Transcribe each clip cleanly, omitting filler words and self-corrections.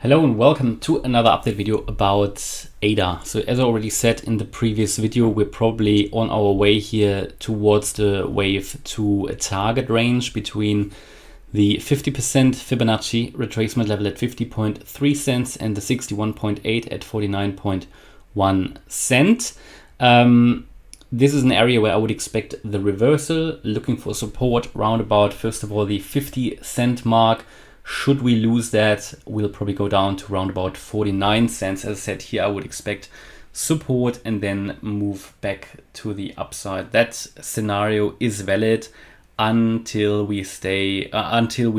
Hello and welcome to another update video about ADA. So as I already said in the previous video, we're probably on our way here towards the wave to a target range between the 50% Fibonacci retracement level at 50.3 cents and the 61.8 at 49.1 cent. This is an area where I would expect the reversal, looking for support round about, first of all, the 50 cent mark. Should we lose that, we'll probably go down to around about 49 cents. As I said here, I would expect support and then move back to the upside. That scenario is valid until we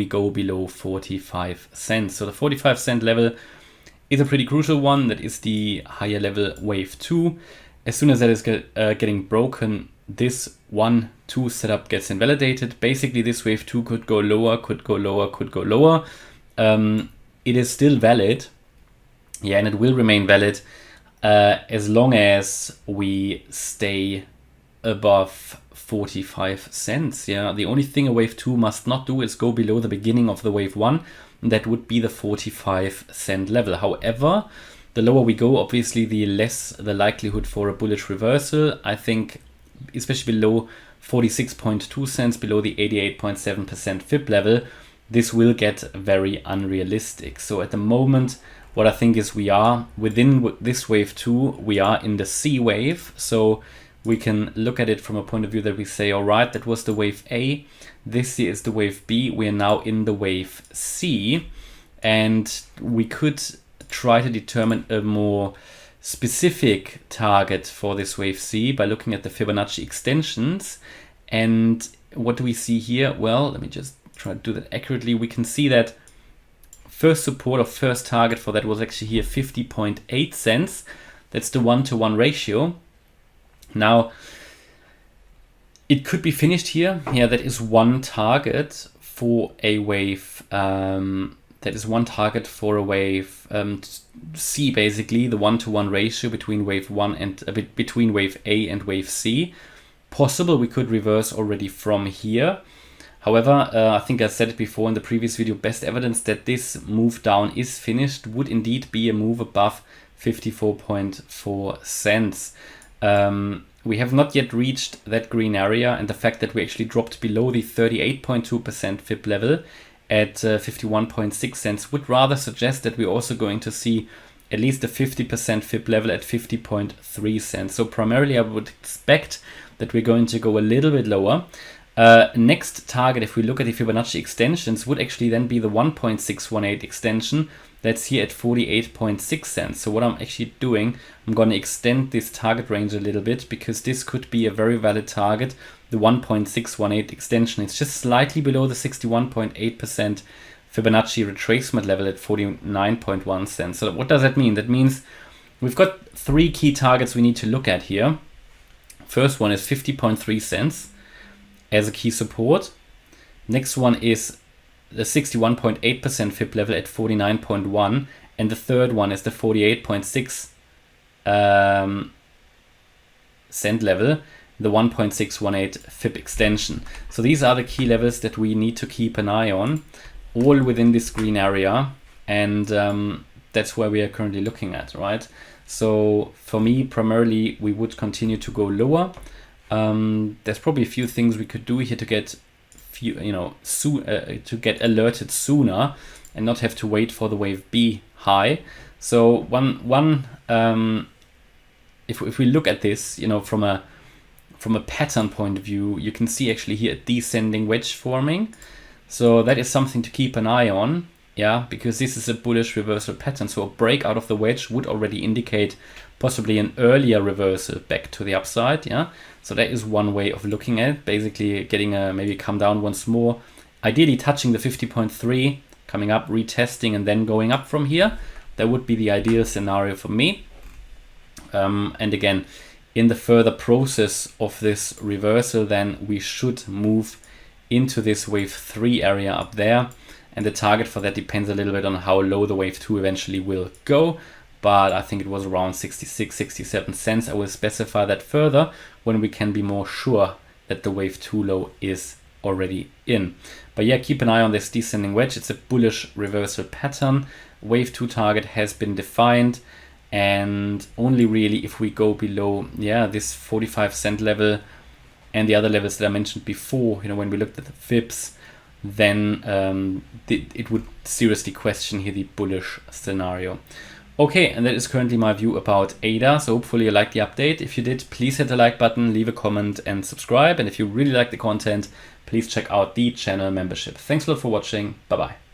go below 45 cents. So the 45 cent level is a pretty crucial one. That is the higher level wave 2. As soon as that is getting broken, this 1-2 setup gets invalidated. Basically, this wave 2 could go lower, could go lower, could go lower. It is still valid, and it will remain valid as long as we stay above 45 cents. The only thing a wave 2 must not do is go below the beginning of the wave 1. And that would be the 45 cent level. However, the lower we go, obviously, the less the likelihood for a bullish reversal. I think especially below 46.2 cents, below the 88.7% Fib level, this will get very unrealistic. So at the moment, what I think is we are within this wave 2, we are in the C wave. So we can look at it from a point of view that we say, all right, that was the wave A. This here is the wave B. We are now in the wave C. And we could try to determine a more specific target for this wave C by looking at the Fibonacci extensions. And what do we see here? Well, let me just try to do that accurately. We can see that first support or first target for that was actually here 50.8 cents. That's the 1-to-1 ratio. Now, it could be finished here. That is one target for a wave. That is one target for a wave C, basically the 1-to-1 ratio between wave 1 and between wave A and wave C. Possible we could reverse already from here. However, I think I said it before in the previous video, best evidence that this move down is finished would indeed be a move above 54.4 cents. We have not yet reached that green area, and the fact that we actually dropped below the 38.2% Fib level at 51.6 cents would rather suggest that we're also going to see at least the 50% Fib level at 50.3 cents. So primarily I would expect that we're going to go a little bit lower. Next target, if we look at the Fibonacci extensions, would actually then be the 1.618 extension. That's here at 48.6 cents. So what I'm actually doing, I'm going to extend this target range a little bit because this could be a very valid target. The 1.618 extension is just slightly below the 61.8% Fibonacci retracement level at 49.1 cents. So what does that mean? That means we've got three key targets we need to look at here. First one is 50.3 cents as a key support. Next one is the 61.8% Fib level at 49.1, and the third one is the 48.6 cent level, the 1.618 Fib extension. So these are the key levels that we need to keep an eye on, all within this green area, and that's where we are currently looking at, right? So for me, primarily, we would continue to go lower. There's probably a few things we could do here to get to get alerted sooner and not have to wait for the wave B high. So if we look at this, from a pattern point of view, you can see actually here a descending wedge forming. So that is something to keep an eye on, because this is a bullish reversal pattern. So a break out of the wedge would already indicate possibly an earlier reversal back to the upside, So that is one way of looking at it, basically getting maybe come down once more, ideally touching the 50.3, coming up, retesting, and then going up from here. That would be the ideal scenario for me. And again, in the further process of this reversal, then we should move into this wave 3 area up there. And the target for that depends a little bit on how low the wave 2 eventually will go. But I think it was around 66, 67 cents. I will specify that further when we can be more sure that the wave 2 low is already in. But keep an eye on this descending wedge. It's a bullish reversal pattern. wave 2 target has been defined, and only really if we go below this 45-cent level and the other levels that I mentioned before, when we looked at the fibs, then it would seriously question here the bullish scenario. Okay, and that is currently my view about ADA. So hopefully you liked the update. If you did, please hit the like button, leave a comment and subscribe. And if you really like the content, please check out the channel membership. Thanks a lot for watching. Bye-bye.